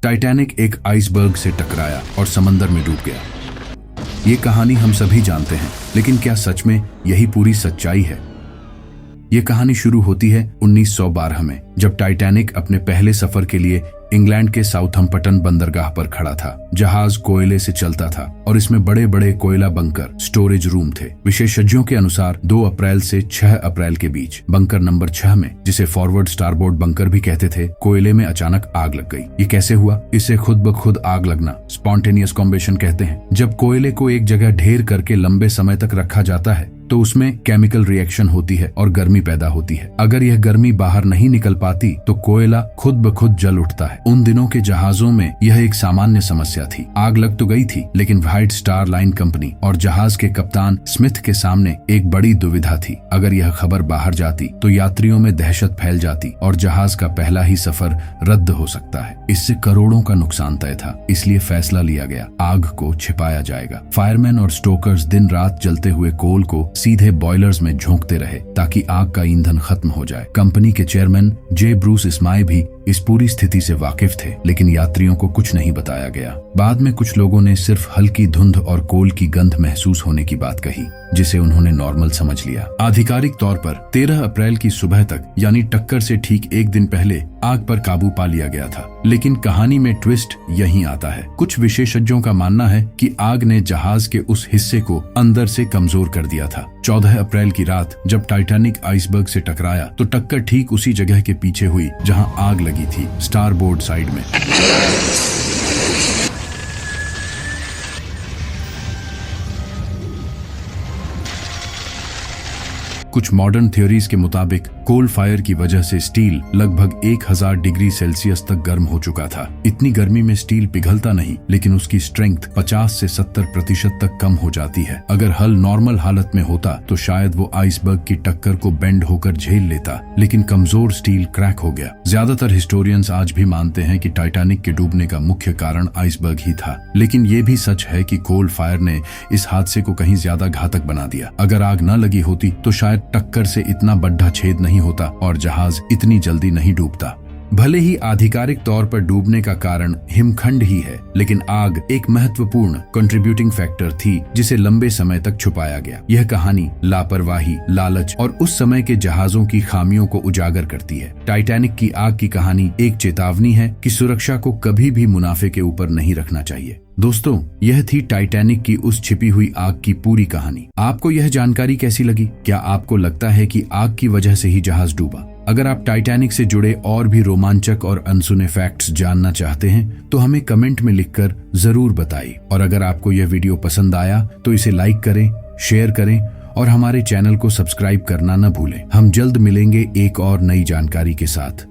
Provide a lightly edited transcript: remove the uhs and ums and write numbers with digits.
Titanic एक iceberg से टकराया और समंदर में डूब गया। ये कहानी हम सभी जानते हैं, लेकिन क्या सच में यही पूरी सच्चाई है? ये कहानी शुरू होती है 1912 में, जब टाइटैनिक अपने पहले सफर के लिए इंग्लैंड के साउथम्पटन बंदरगाह पर खड़ा था। जहाज कोयले से चलता था और इसमें बड़े बड़े कोयला बंकर स्टोरेज रूम थे। विशेषज्ञों के अनुसार 2 अप्रैल से 6 अप्रैल के बीच बंकर नंबर 6 में, जिसे फॉरवर्ड स्टारबोर्ड बंकर भी कहते थे, कोयले में अचानक आग लग गई। ये कैसे हुआ? इसे खुद ब खुद आग लगना स्पॉन्टेनियस कॉम्बेशन कहते हैं। जब कोयले को एक जगह ढेर करके लंबे समय तक रखा जाता है तो उसमें केमिकल रिएक्शन होती है और गर्मी पैदा होती है। अगर यह गर्मी बाहर नहीं निकल पाती तो कोयला खुद ब खुद जल उठता है। उन दिनों के जहाजों में यह एक सामान्य समस्या थी। आग लग तो गई थी, लेकिन व्हाइट स्टार लाइन कंपनी और जहाज के कप्तान स्मिथ के सामने एक बड़ी दुविधा थी। अगर यह खबर बाहर जाती तो यात्रियों में दहशत फैल जाती और जहाज का पहला ही सफर रद्द हो सकता है। इससे करोड़ों का नुकसान तय था, इसलिए फैसला लिया गया, आग को छिपाया जाएगा। फायरमैन और स्टोकर्स दिन रात जलते हुए कोल को सीधे बॉयलर्स में झोंकते रहे ताकि आग का ईंधन खत्म हो जाए। कंपनी के चेयरमैन जे ब्रूस इस्माई भी इस पूरी स्थिति से वाकिफ थे, लेकिन यात्रियों को कुछ नहीं बताया गया। बाद में कुछ लोगों ने सिर्फ हल्की धुंध और कोल की गंध महसूस होने की बात कही, जिसे उन्होंने नॉर्मल समझ लिया। आधिकारिक तौर पर 13 अप्रैल की सुबह तक, यानी टक्कर से ठीक एक दिन पहले, आग पर काबू पा लिया गया था। लेकिन कहानी में ट्विस्ट यहीं आता है। कुछ विशेषज्ञों का मानना है कि आग ने जहाज के उस हिस्से को अंदर से कमजोर कर दिया था। 14 अप्रैल की रात जब टाइटैनिक आइसबर्ग से टकराया तो टक्कर ठीक उसी जगह के पीछे हुई जहां आग लगी थी, स्टारबोर्ड साइड में। कुछ मॉडर्न थ्योरीज के मुताबिक कोल फायर की वजह से स्टील लगभग 1000 डिग्री सेल्सियस तक गर्म हो चुका था। इतनी गर्मी में स्टील पिघलता नहीं, लेकिन उसकी स्ट्रेंथ 50 से 70% तक कम हो जाती है। अगर हल नॉर्मल हालत में होता तो शायद वो आइसबर्ग की टक्कर को बेंड होकर झेल लेता, लेकिन कमजोर स्टील क्रैक हो गया। ज्यादातर हिस्टोरियंस आज भी मानते हैं कि टाइटैनिक के डूबने का मुख्य कारण आइसबर्ग ही था, लेकिन ये भी सच है कि कोल फायर ने इस हादसे को कहीं ज्यादा घातक बना दिया। अगर आग न लगी होती तो शायद टक्कर से इतना बड़ा छेद नहीं होता और जहाज इतनी जल्दी नहीं डूबता। भले ही आधिकारिक तौर पर डूबने का कारण हिमखंड ही है, लेकिन आग एक महत्वपूर्ण कंट्रीब्यूटिंग फैक्टर थी जिसे लंबे समय तक छुपाया गया। यह कहानी लापरवाही, लालच और उस समय के जहाजों की खामियों को उजागर करती है। टाइटैनिक की आग की कहानी एक चेतावनी है कि सुरक्षा को कभी भी मुनाफे के ऊपर नहीं रखना चाहिए। दोस्तों, यह थी टाइटैनिक की उस छिपी हुई आग की पूरी कहानी। आपको यह जानकारी कैसी लगी? क्या आपको लगता है कि आग की वजह से ही जहाज डूबा? अगर आप टाइटैनिक से जुड़े और भी रोमांचक और अनसुने फैक्ट्स जानना चाहते हैं तो हमें कमेंट में लिखकर जरूर बताइए। और अगर आपको यह वीडियो पसंद आया तो इसे लाइक करें, शेयर करें और हमारे चैनल को सब्सक्राइब करना न भूलें। हम जल्द मिलेंगे एक और नई जानकारी के साथ।